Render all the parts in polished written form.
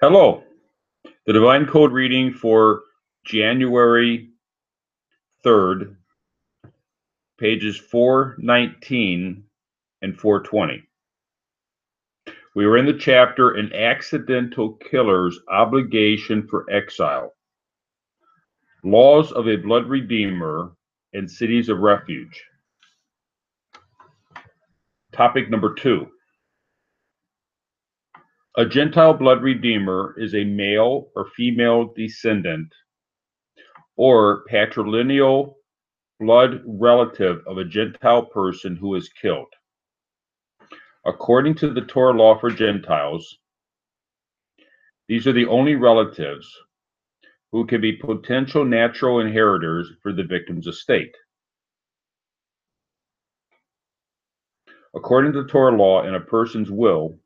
Hello. The Divine Code reading for January 3rd, pages 419 and 420. We are in the chapter An Accidental Killer's Obligation for Exile. Laws of a Blood Redeemer and Cities of Refuge. Topic number 2. A Gentile blood redeemer is a male or female descendant or patrilineal blood relative of a Gentile person who is killed. According to the Torah law for Gentiles, these are the only relatives who can be potential natural inheritors for the victim's estate. According to the Torah law in a person's will,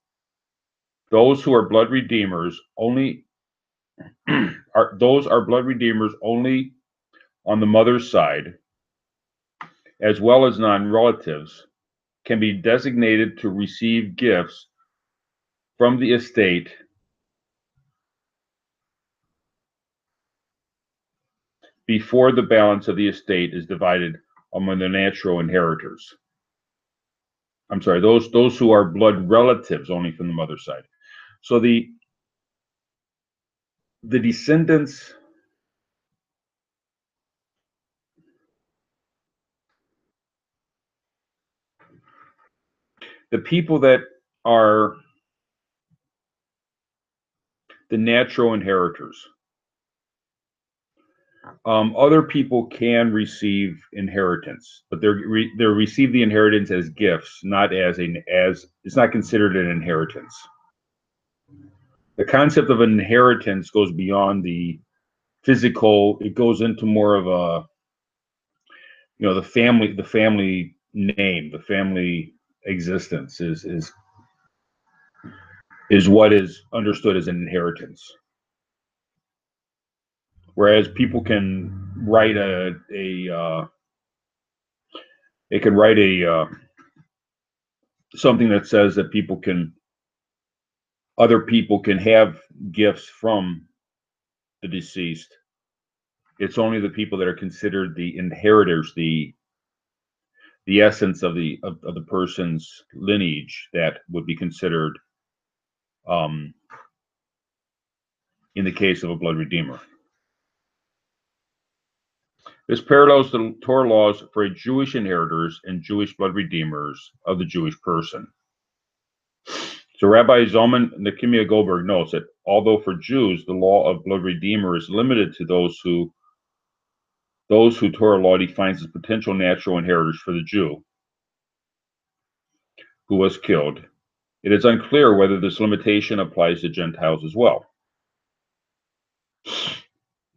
those who are blood redeemers only are blood redeemers only on the mother's side, as well as non-relatives, can be designated to receive gifts from the estate before the balance of the estate is divided among the natural inheritors. I'm sorry, those who are blood relatives only from the mother's side. So the descendants, the people that are the natural inheritors, other people can receive inheritance, but they receive the inheritance as gifts, not as it's not considered an inheritance. The concept of an inheritance goes beyond the physical. It goes into more of a, the family name, the family existence is what is understood as an inheritance. Whereas people can write something that says that other people can have gifts from the deceased. It's only the people that are considered the inheritors, the essence of the person's lineage, that would be considered in the case of a blood redeemer. This parallels the Torah laws for Jewish inheritors and Jewish blood redeemers of the Jewish person. So Rabbi Zalman Nehemiah Goldberg notes that although for Jews the law of blood redeemer is limited to those who Torah law defines as potential natural inheritors for the Jew who was killed, it is unclear whether this limitation applies to Gentiles as well.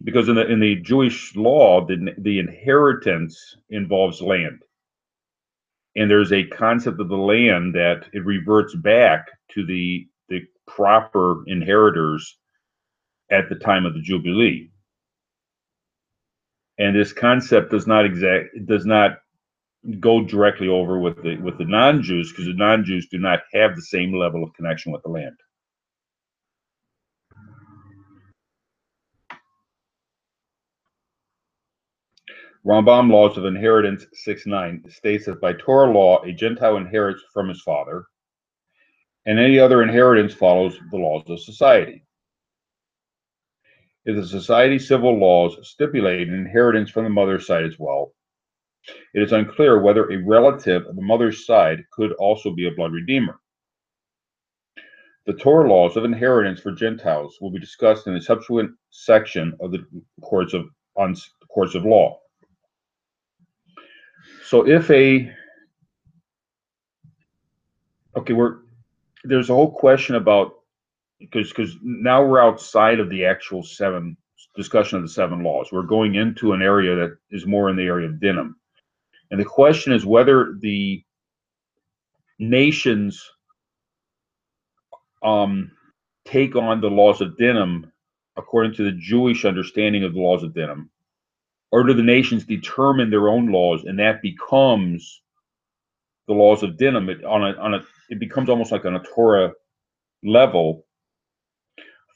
Because in the Jewish law, the inheritance involves land. And there's a concept of the land that it reverts back to the proper inheritors at the time of the Jubilee. And this concept does not go directly over with the non-Jews, because the non-Jews do not have the same level of connection with the land. Rambam Laws of Inheritance 6:9 states that by Torah law, a Gentile inherits from his father, and any other inheritance follows the laws of society. If the society's civil laws stipulate an inheritance from the mother's side as well, it is unclear whether a relative of the mother's side could also be a blood redeemer. The Torah laws of inheritance for Gentiles will be discussed in a subsequent section of the courts of law. So there's a whole question about, because now we're outside of the actual discussion of the 7 laws. We're going into an area that is more in the area of dinim. And the question is whether the nations take on the laws of dinim according to the Jewish understanding of the laws of dinim, or do the nations determine their own laws, and that becomes the laws of dinim? It becomes almost like on a Torah level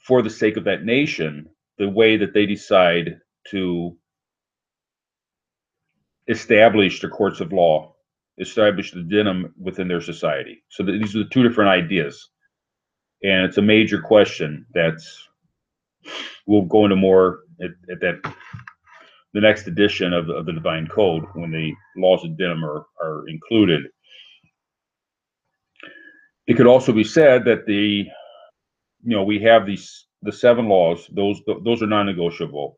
for the sake of that nation, the way that they decide to establish the courts of law, establish the dinim within their society. So these are the two different ideas, and it's a major question that's we'll go into more at that the next edition of the Divine Code when the laws of dinim are included. It could also be said that we have the 7 laws; those are non-negotiable,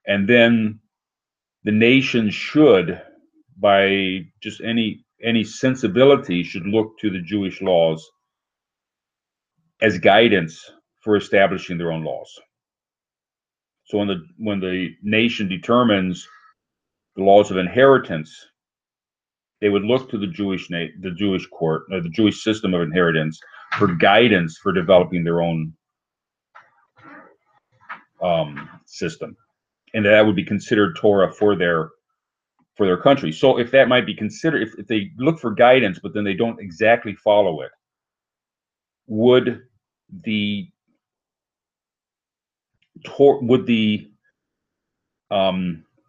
and then the nation should, by just any sensibility, should look to the Jewish laws as guidance for establishing their own laws. So when the nation determines the laws of inheritance, they would look to the Jewish court, or the Jewish system of inheritance, for guidance for developing their own system, and that would be considered Torah for their country. So if that might be considered, if they look for guidance, but then they don't exactly follow it, would the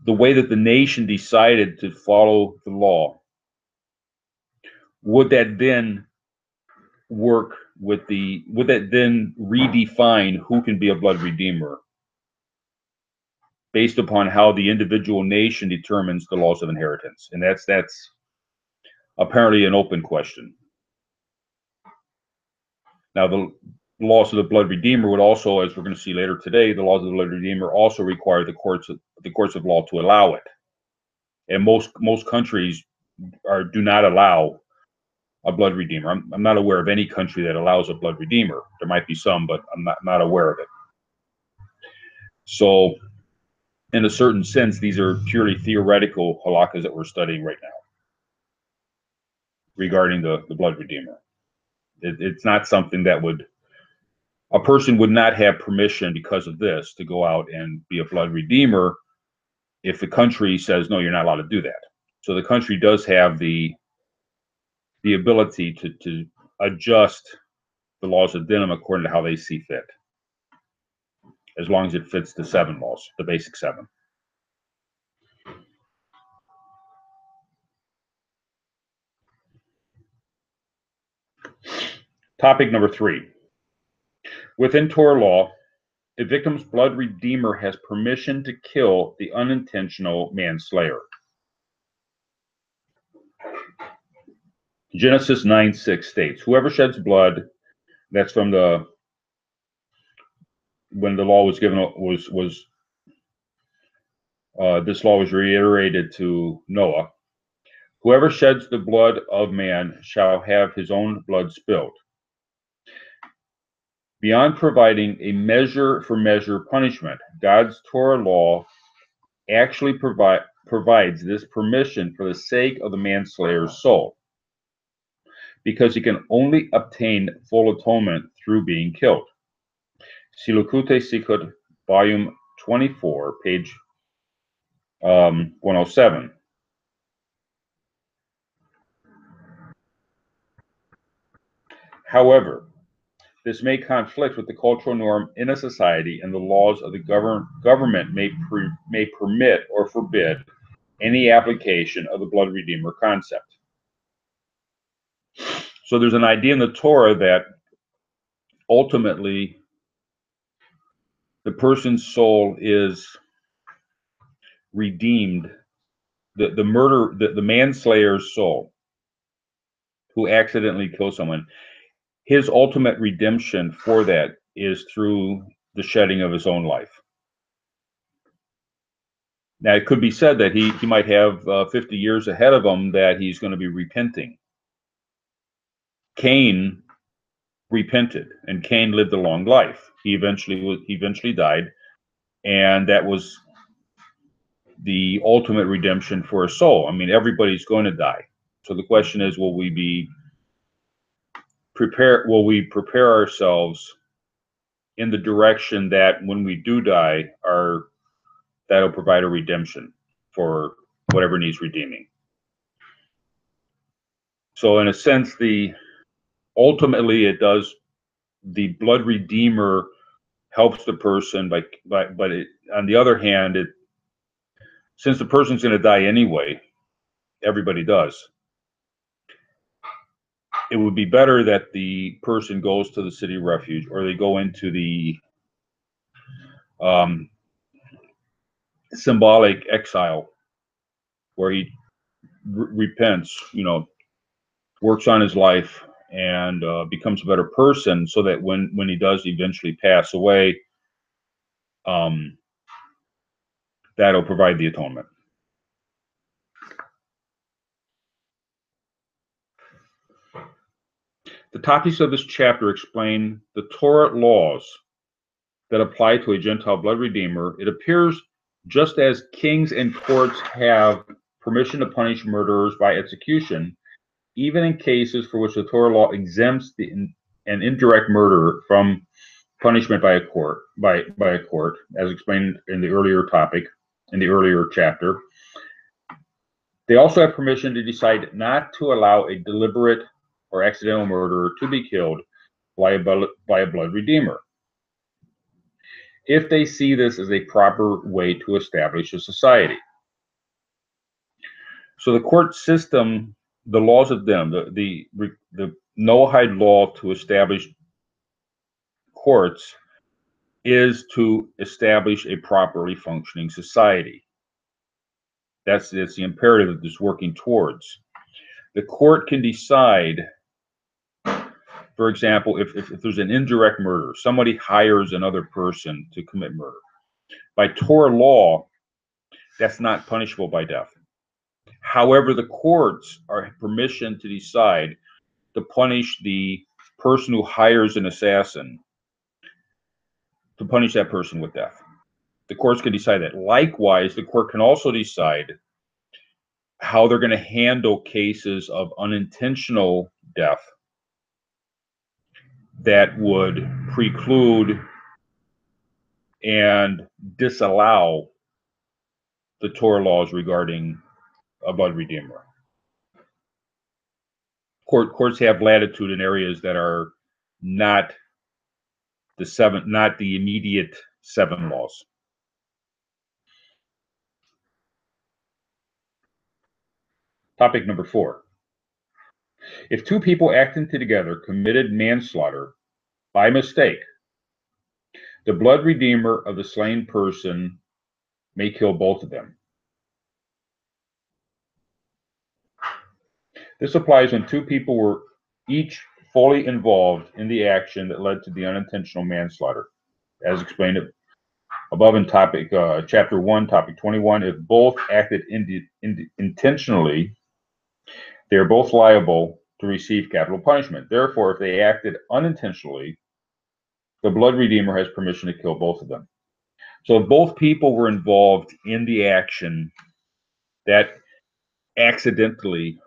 way that the nation decided to follow the law, would that then redefine who can be a blood redeemer based upon how the individual nation determines the laws of inheritance? And that's apparently an open question. Now, the laws of the blood redeemer would also, as we're going to see later today, the laws of the blood redeemer also require the courts of law to allow it. And most countries do not allow a blood redeemer. I'm not aware of any country that allows a blood redeemer. There might be some, but I'm not aware of it. So, in a certain sense, these are purely theoretical halakkas that we're studying right now regarding the blood redeemer. It's not something that a person would not have permission because of this to go out and be a blood redeemer if the country says, no, you're not allowed to do that. So the country does have the ability to adjust the laws of dinim according to how they see fit, as long as it fits the 7 laws, the basic 7. Topic number 3. Within Torah law, a victim's blood redeemer has permission to kill the unintentional manslayer. Genesis 9:6 states, whoever sheds blood, that's from when the law was given, this law was reiterated to Noah. Whoever sheds the blood of man shall have his own blood spilled. Beyond providing a measure for measure punishment, God's Torah law actually provides this permission for the sake of the manslayer's soul, because he can only obtain full atonement through being killed. Silukute Sikut, volume 24, page 107. However, this may conflict with the cultural norm in a society, and the laws of the government may permit or forbid any application of the blood redeemer concept. So there's an idea in the Torah that ultimately the person's soul is redeemed. The manslayer's soul who accidentally kills someone, his ultimate redemption for that is through the shedding of his own life. Now, it could be said that he might have 50 years ahead of him that he's going to be repenting. Cain repented, and Cain lived a long life. He eventually died, and that was the ultimate redemption for a soul. I mean, everybody's going to die. So the question is, will we prepare ourselves in the direction that when we do die, that'll provide a redemption for whatever needs redeeming. So in a sense, ultimately it does, the blood redeemer helps the person, but on the other hand, since the person's going to die anyway, everybody does. It would be better that the person goes to the city of refuge, or they go into the symbolic exile, where he repents, works on his life, and becomes a better person, so that when he does eventually pass away, that'll provide the atonement. The topics of this chapter explain the Torah laws that apply to a Gentile blood redeemer. It appears just as kings and courts have permission to punish murderers by execution, even in cases for which the Torah law exempts an indirect murderer from punishment by a court, as explained in the earlier chapter. They also have permission to decide not to allow a deliberate or accidental murderer to be killed by a blood redeemer, if they see this as a proper way to establish a society. So the court system, the laws of them, the Noahide law to establish courts, is to establish a properly functioning society. That's the imperative that it's working towards. The court can decide, for example, if there's an indirect murder, somebody hires another person to commit murder. By Torah law, that's not punishable by death. However, the courts have permission to decide to punish the person who hires an assassin, to punish that person with death. The courts can decide that. Likewise, the court can also decide how they're going to handle cases of unintentional death that would preclude and disallow the Torah laws regarding a blood redeemer. Courts have latitude in areas that are not the immediate 7 laws. Topic number 4. If 2 people acting together committed manslaughter by mistake, the blood redeemer of the slain person may kill both of them. This applies when 2 people were each fully involved in the action that led to the unintentional manslaughter, as explained above in chapter 1, topic 21. If both acted intentionally, they are both liable to receive capital punishment. Therefore, if they acted unintentionally, the blood redeemer has permission to kill both of them. So if both people were involved in the action that accidentally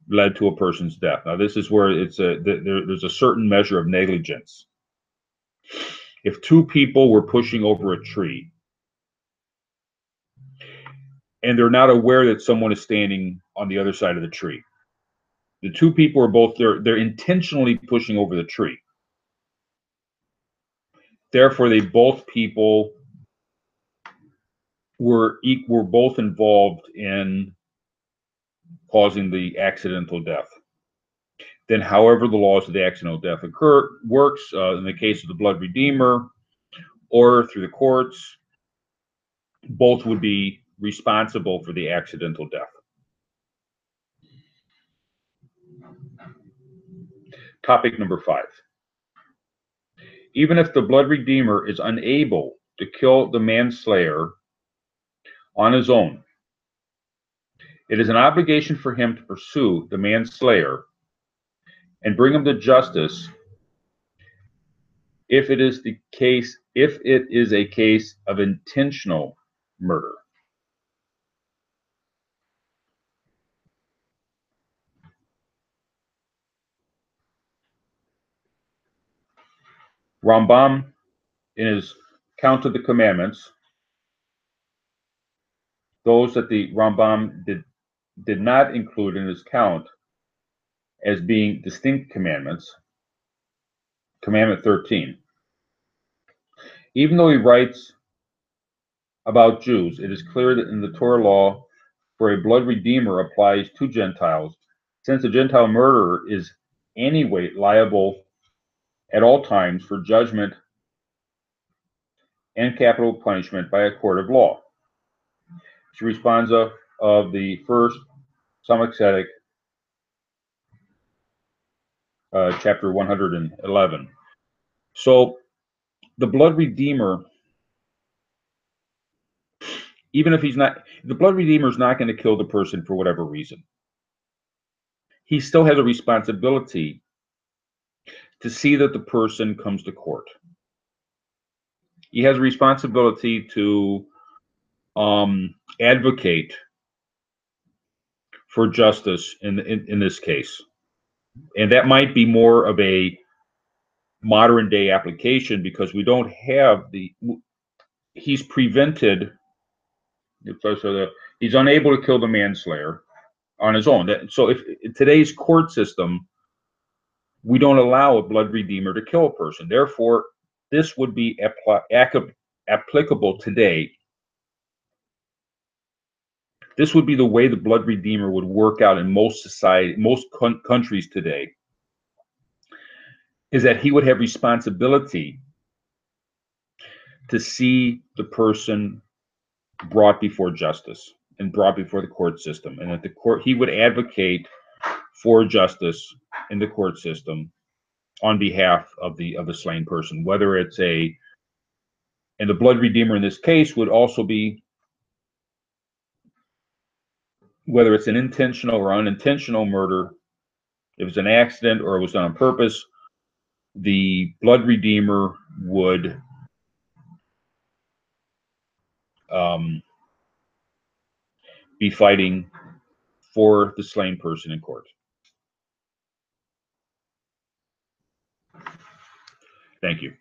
led to a person's death. Now, this is where there's a certain measure of negligence. If 2 people were pushing over a tree and they're not aware that someone is standing on the other side of the tree, the 2 people are both they're intentionally pushing over the tree. Therefore, both people were both involved in causing the accidental death. Then, however the laws of the accidental death works in the case of the blood redeemer or through the courts, both would be responsible for the accidental death. Topic number 5. Even if the blood redeemer is unable to kill the manslayer on his own, it is an obligation for him to pursue the manslayer and bring him to justice if it is a case of intentional murder. Rambam, in his count of the commandments, those that the Rambam did not include in his count as being distinct commandments, Commandment 13, Even though he writes about Jews, it is clear that in the Torah law, for a blood redeemer applies to Gentiles, since a Gentile murderer is anyway liable at all times for judgment and capital punishment by a court of law. She responds of the first Samachthedic, chapter 111. So the blood redeemer, even if he's not, the blood redeemer is not going to kill the person for whatever reason. He still has a responsibility to see that the person comes to court. He has a responsibility to advocate for justice in this case. And that might be more of a modern day application because we don't have he's prevented, he's unable to kill the manslayer on his own. So if in today's court system, we don't allow a blood redeemer to kill a person. Therefore, this would be applicable today. This would be the way the blood redeemer would work out in most countries today, is that he would have responsibility to see the person brought before justice and brought before the court system, and that he would advocate for justice in the court system on behalf of the slain person, whether it's and the blood redeemer in this case would also be, whether it's an intentional or unintentional murder, if it's an accident or it was done on purpose, the blood redeemer would be fighting for the slain person in court. Thank you.